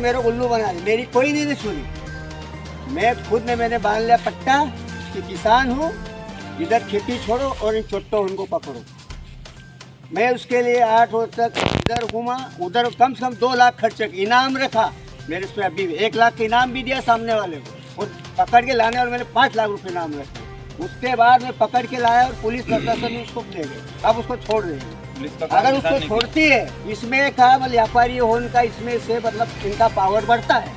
मेरे को उल्लू बना दिया। मेरी कोई नहीं सुनी। मैं खुद ने मैंने बांध लिया पट्टा कि किसान हूँ, इधर खेती छोड़ो और इन चोट्टों उनको पकड़ो। मैं उसके लिए 8 रोज तक इधर घूमा, उधर कम से कम 2 लाख खर्च इनाम रखा मेरे से। अभी 1 लाख का इनाम भी दिया सामने वाले को, और पकड़ के लाने और मैंने 5 लाख रुपए इनाम रखे। उसके बाद मैं पकड़ के लाया और पुलिस प्रशासन ने उसको ले गए। अब उसको छोड़ देंगे। अगर उसको छोड़ती है, इसमें कहा व्यापारी होने का इसमें से मतलब इनका पावर बढ़ता है,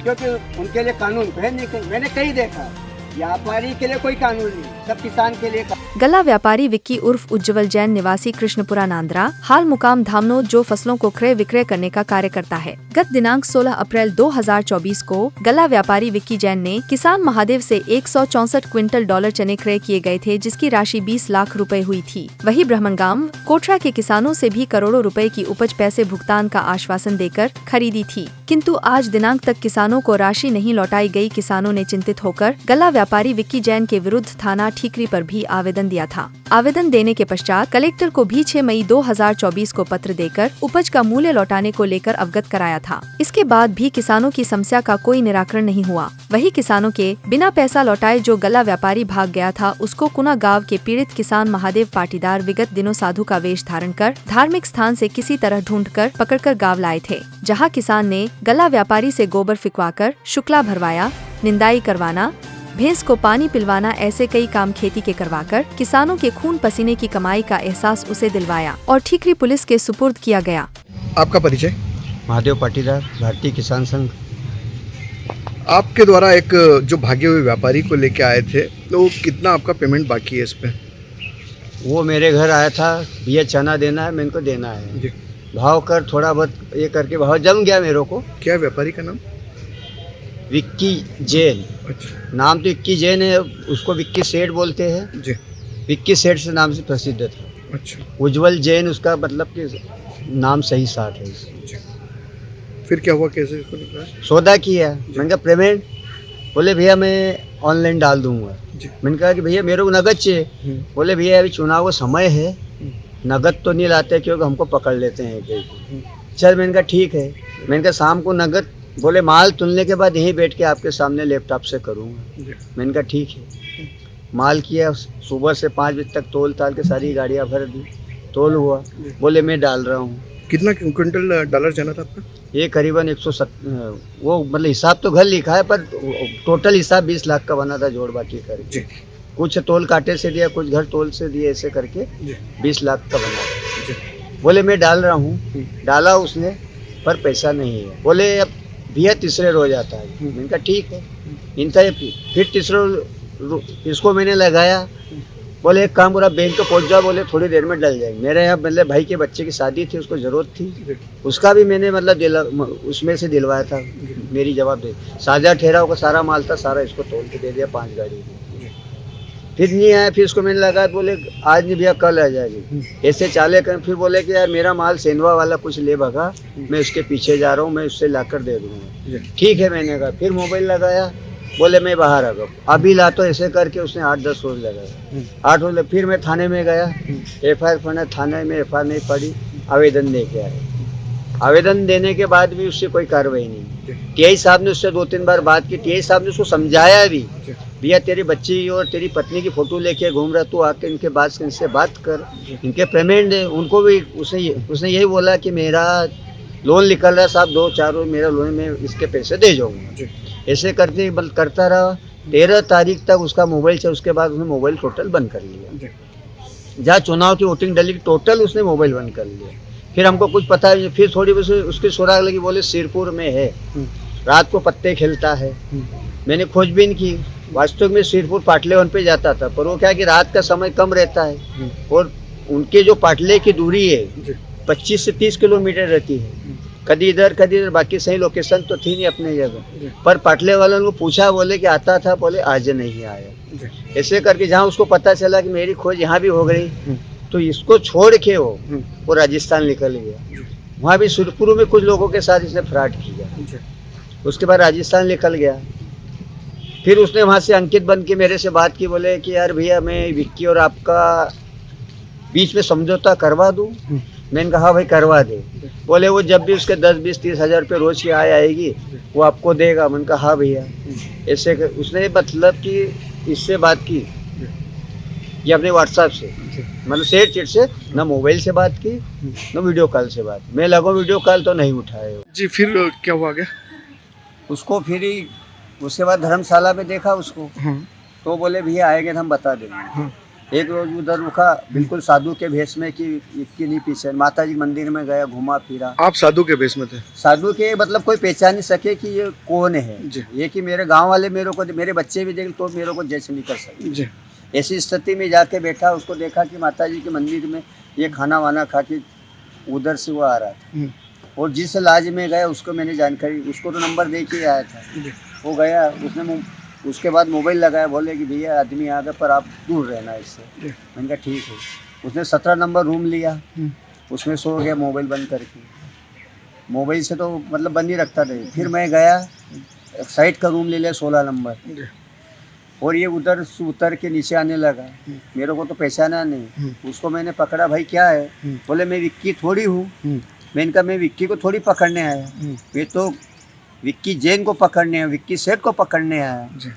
क्योंकि उनके लिए कानून है नहीं। मैंने कहीं देखा व्यापारी के लिए कोई कानून नहीं, सब किसान के लिए। गल्ला व्यापारी विक्की उर्फ उज्जवल जैन निवासी कृष्णपुरा नांद्रा हाल मुकाम धामनोद जो फसलों को क्रय विक्रय करने का कार्य करता है। गत दिनांक 16 अप्रैल 2024 को गल्ला व्यापारी विक्की जैन ने किसान महादेव से 164 क्विंटल डॉलर चने क्रय किए गए थे, जिसकी राशि 20 लाख रुपए हुई थी। वहीं ब्रह्मगाम कोटरा के किसानों से भी करोड़ों रुपए की उपज पैसे भुगतान का आश्वासन देकर खरीदी थी, किंतु आज दिनांक तक किसानों को राशि नहीं लौटाई गई। किसानों ने चिंतित होकर गल्ला व्यापारी विक्की जैन के विरुद्ध थाना ठीकरी पर भी आवेदन दिया था। आवेदन देने के पश्चात कलेक्टर को भी 6 मई 2024 को पत्र देकर उपज का मूल्य लौटाने को लेकर अवगत कराया था। इसके बाद भी किसानों की समस्या का कोई निराकरण नहीं हुआ। वही किसानों के बिना पैसा लौटाए जो गल्ला व्यापारी भाग गया था, उसको कुना गांव के पीड़ित किसान महादेव पाटीदार विगत दिनों साधु का वेश धारण कर धार्मिक स्थान से किसी तरह ढूंढकर पकड़कर गांव लाए थे, जहां किसान ने गल्ला व्यापारी से गोबर फिकवाकर शुक्ला भरवाया, निंदाई करवाना, भैंस को पानी पिलवाना, ऐसे कई काम खेती के करवाकर किसानों के खून पसीने की कमाई का एहसास उसे दिलवाया और ठीकरी पुलिस के सुपुर्द किया गया। आपका परिचय? महादेव पाटीदार, भारतीय किसान संघ। आपके द्वारा एक जो भागे हुए व्यापारी को लेके आए थे, तो कितना आपका पेमेंट बाकी है इस पे? वो मेरे घर आया था, भैया चना देना है, मेरे को देना है जी। भाव कर थोड़ा बहुत ये करके भाव जम गया मेरे को। क्या व्यापारी का नाम? विक्की जैन। अच्छा। नाम तो विक्की जैन है, उसको विक्की सेठ बोलते हैं जी। विक्की सेठ से नाम से प्रसिद्ध था। अच्छा। उज्जवल जैन उसका मतलब कि नाम सही साठ है। जी। फिर क्या हुआ, कैसे इसको निकला? सौदा किया, मैंने कहा पेमेंट, बोले भैया मैं ऑनलाइन डाल दूंगा। जी। मैंने कहा कि भैया मेरे को नगद चाहिए। बोले भैया अभी चुनाव का समय है, नगद तो नहीं लाते क्योंकि हमको पकड़ लेते हैं कहीं। चल मैंने कहा ठीक है। मैंने कहा शाम को नगद, बोले माल तुलने के बाद यहीं बैठ के आपके सामने लैपटॉप से करूँगा। मैंने कहा ठीक है। माल किया, सुबह से 5 बजे तक तोल ताल के सारी गाड़ियाँ भर दी, तोल हुआ। बोले मैं डाल रहा हूँ। कितना क्विंटल डॉलर जाना था आपका? ये करीबन 170, वो मतलब हिसाब तो घर लिखा है पर टोटल हिसाब 20 लाख का बना था जोड़ बाकी करके। कुछ तोल काटे से दिया, कुछ घर तोल से दिए, ऐसे करके 20 लाख का बना था। बोले मैं डाल रहा हूँ। डाला उसने, पर पैसा नहीं है। बोले अब भैया तीसरे रोज आता है। मैंने कहा ठीक है। इनका फिर तीसरे रोज इसको मैंने लगाया। बोले एक काम करो, बैंक को पहुंच जाओ, बोले थोड़ी देर में डल जाएंगे। मेरे यहाँ मतलब भाई के बच्चे की शादी थी, उसको ज़रूरत थी, उसका भी मैंने मतलब उसमें से दिलवाया था। मेरी जवाब दे साझा ठहराव का सारा माल था, सारा इसको तोल के दे दिया 5 गाड़ी। फिर नहीं आया, फिर इसको मैंने लगाया। बोले आज नहीं भैया कल आ जाएगी, ऐसे चाले कर। फिर बोले कि यार मेरा माल सेंधवा वाला कुछ ले भगा, मैं उसके पीछे जा रहा हूँ, मैं उससे लाकर दे दूँगा। ठीक है मैंने कहा। फिर मोबाइल लगाया, बोले मैं बाहर आ गया, अभी ला। तो ऐसे करके उसने 8-10 रोज लगाया। 8 रोज। फिर मैं थाने में गया, FIR पढ़ा। थाने में FIR नहीं पड़ी, आवेदन दे के आए। आवेदन देने के बाद भी उससे कोई कार्रवाई नहीं। TI साहब ने उससे 2-3 बार बात की। TI साहब ने उसको समझाया भी, भैया तेरी बच्ची और तेरी पत्नी की फोटो लेके घूम रहा, तू आके इनसे बात कर, इनके पेमेंट दे। उनको भी उसने यही बोला कि मेरा लोन निकल रहा है साहब, 2-4 रोज मेरा लोन, मैं इसके पैसे दे जाऊँगा। ऐसे करते करता रहा। 13 तारीख तक उसका मोबाइल चला। उसके बाद उसने मोबाइल टोटल बंद कर लिया। जहाँ चुनाव की वोटिंग डली, टोटल उसने मोबाइल बंद कर लिया। फिर हमको कुछ पता नहीं। फिर थोड़ी उसकी सुराग लगी, बोले सिरपुर में है, रात को पत्ते खेलता है। मैंने खोजबीन की, वास्तव में सिरपुर पाटले वन पे जाता था, पर वो क्या कि रात का समय कम रहता है और उनके जो पाटले की दूरी है 25 से 30 किलोमीटर रहती है। कभी इधर कभी इधर, बाकी सही लोकेशन तो थी नहीं अपने जगह। पर पाटले वालों को पूछा, बोले कि आता था, बोले आज नहीं आया। ऐसे करके जहाँ उसको पता चला कि मेरी खोज यहाँ भी हो गई, तो इसको छोड़ के वो राजस्थान निकल गया। वहाँ भी सुरपुर में कुछ लोगों के साथ इसने फ्रॉड किया। उसके बाद राजस्थान निकल गया। फिर उसने वहाँ से अंकित बन के मेरे से बात की, बोले कि यार भैया मैं विक्की और आपका बीच में समझौता करवा दूँ। मैंने कहा हाँ भाई करवा दे। बोले वो जब भी उसके 10-20-30 हज़ार रुपये रोज की आय आएगी वो आपको देगा। मैंने कहा हाँ भैया। ऐसे उसने मतलब कि इससे बात की ये अपने व्हाट्सएप से, मतलब शेयर चैट से, ना मोबाइल से बात की ना वीडियो कॉल से बात। मैं लगा वीडियो कॉल तो नहीं उठाए जी, फिर क्या हुआ आगे? उसको। फिर ही उसके बाद धर्मशाला में देखा उसको, तो बोले भैया आएंगे तो हम बता देंगे। एक रोज उधर रुका बिल्कुल साधु के भेष में कि इसकी नहीं पीछे माता जी मंदिर में गया, घुमा फिरा। आप साधु के भेष में थे? साधु के मतलब कोई पहचान नहीं सके कि ये कौन है। ये कि मेरे गांव वाले मेरे को, मेरे बच्चे भी देख तो मेरे को जैसे नहीं कर सके। ऐसी स्थिति में जाके बैठा, उसको देखा कि माता जी के मंदिर में ये खाना वाना खा के उधर से वो आ रहा था। और जिस लाज में गया उसको मैंने जानकारी, उसको तो नंबर दे के आया था। वो गया, उसने उसके बाद मोबाइल लगाया, बोले कि भैया आदमी आ गया पर आप दूर रहना इससे। मैंने कहा ठीक है। उसने 17 नंबर रूम लिया, उसमें सो गया मोबाइल बंद करके। मोबाइल से तो मतलब बंद ही रखता था। फिर मैं गया साइड का रूम ले लिया 16 नंबर, और ये उधर से उतर के नीचे आने लगा। मेरे को तो पहचाना नहीं। उसको मैंने पकड़ा, भाई क्या है? बोले मैं विक्की थोड़ी हूँ। मैंने कहा मैं विक्की को थोड़ी पकड़ने आया, मैं तो विक्की जैन को पकड़ने आया, विक्की सेठ को पकड़ने आया।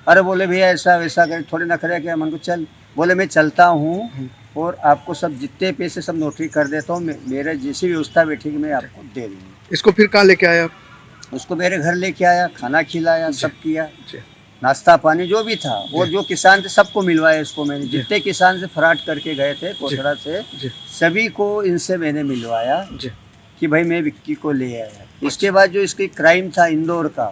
अरे बोले भैया ऐसा वैसा कर, थोड़े नखरे किया। मन को चल, बोले मैं चलता हूँ और आपको सब जितने पैसे सब नोटरी कर देता हूँ, मेरे जैसी व्यवस्था बैठेगी मैं आपको दे दूँगी। इसको फिर कहाँ लेके आया आप? उसको मेरे घर लेके आया, खाना खिलाया, सब किया, नाश्ता पानी जो भी था। वो जो किसान थे सबको मिलवाया इसको मैंने। जितने किसान से फराट करके गए थे कोटड़ा से, सभी को इनसे मैंने मिलवाया कि भाई मैं विक्की को ले आया। इसके बाद जो इसकी क्राइम था इंदौर का,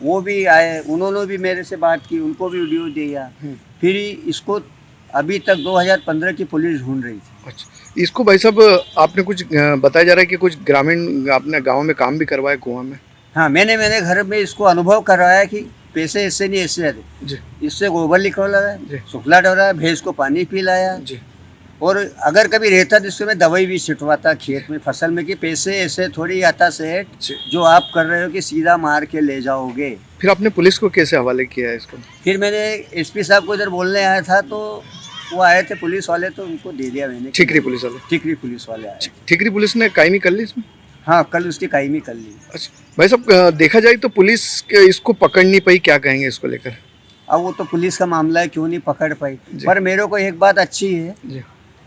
वो भी आए, उन्होंने भी मेरे से बात की, उनको भी वीडियो दिया। फिर इसको अभी तक 2015 की पुलिस ढूंढ रही थी। अच्छा, इसको भाई साहब आपने कुछ बताया जा रहा है कि कुछ ग्रामीण अपने गांव में काम भी करवाए कुआं में? हाँ, मैंने घर में इसको अनुभव करवाया कि पैसे ऐसे नहीं ऐसे आते। इससे गोबर निकल रहा है, सुखला डरा है, भैंस को पानी पिलाया। और अगर कभी रहता तो इसमें दवाई भी छिटवाता खेत में, फसल में, कि पैसे ऐसे थोड़ी आता सेठ जो आप कर रहे हो कि सीधा मार के ले जाओगे। फिर आपने पुलिस को कैसे हवाले किया है इसको? फिर मैंने एसपी साहब को इधर बोलने आया था, तो वो आए थे पुलिस वाले, तो उनको दे दिया मैंने। ठीकरी पुलिस वाले? ठीकरी पुलिस वाले आए। ठीकरी पुलिस ने कायमी कर ली इसमें? हाँ, कल उसकी कायमी कर ली। अच्छा भाई साहब, देखा जाए तो पुलिस इसको पकड़ नहीं पाई, क्या कहेंगे इसको लेकर? अब वो तो पुलिस का मामला है, क्यों नहीं पकड़ पाई। पर मेरे को एक बात अच्छी है,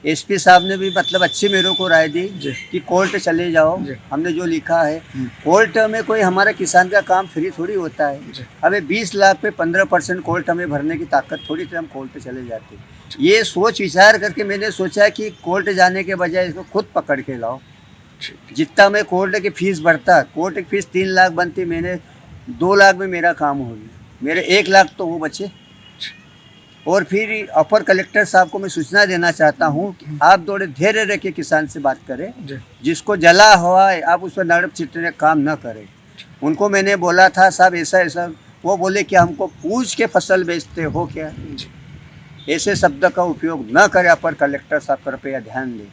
एसपी साहब ने भी मतलब अच्छी मेरे को राय दी कि कोर्ट चले जाओ, हमने जो लिखा है। कोर्ट में कोई हमारा किसान का काम फ्री थोड़ी होता है। अबे 20 लाख पे 15% कोर्ट हमें भरने की ताकत थोड़ी थी, हम कोर्ट पे चले जाते। ये सोच विचार करके मैंने सोचा कि कोर्ट जाने के बजाय इसको खुद पकड़ के लाओ। जितना मैं कोर्ट की फीस भरता, कोर्ट की फीस 3 लाख बनती, मैंने 2 लाख में मेरा काम हो गया। मेरे 1 लाख तो वो बचे। और फिर अपर कलेक्टर साहब को मैं सूचना देना चाहता हूँ कि आप थोड़े धैर्य रख के किसान से बात करें। जिसको जला हुआ है आप उस पर नड़प चिटने काम न करें। उनको मैंने बोला था साहब ऐसा ऐसा, वो बोले कि हमको पूछ के फसल बेचते हो क्या? ऐसे शब्द का उपयोग न करें। अपर कलेक्टर साहब कृपया ध्यान दें।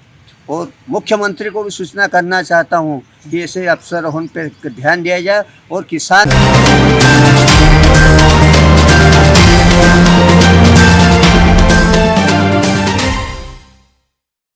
और मुख्यमंत्री को भी सूचना करना चाहता हूँ कि ऐसे अफसर उन पर ध्यान दिया जाए और किसान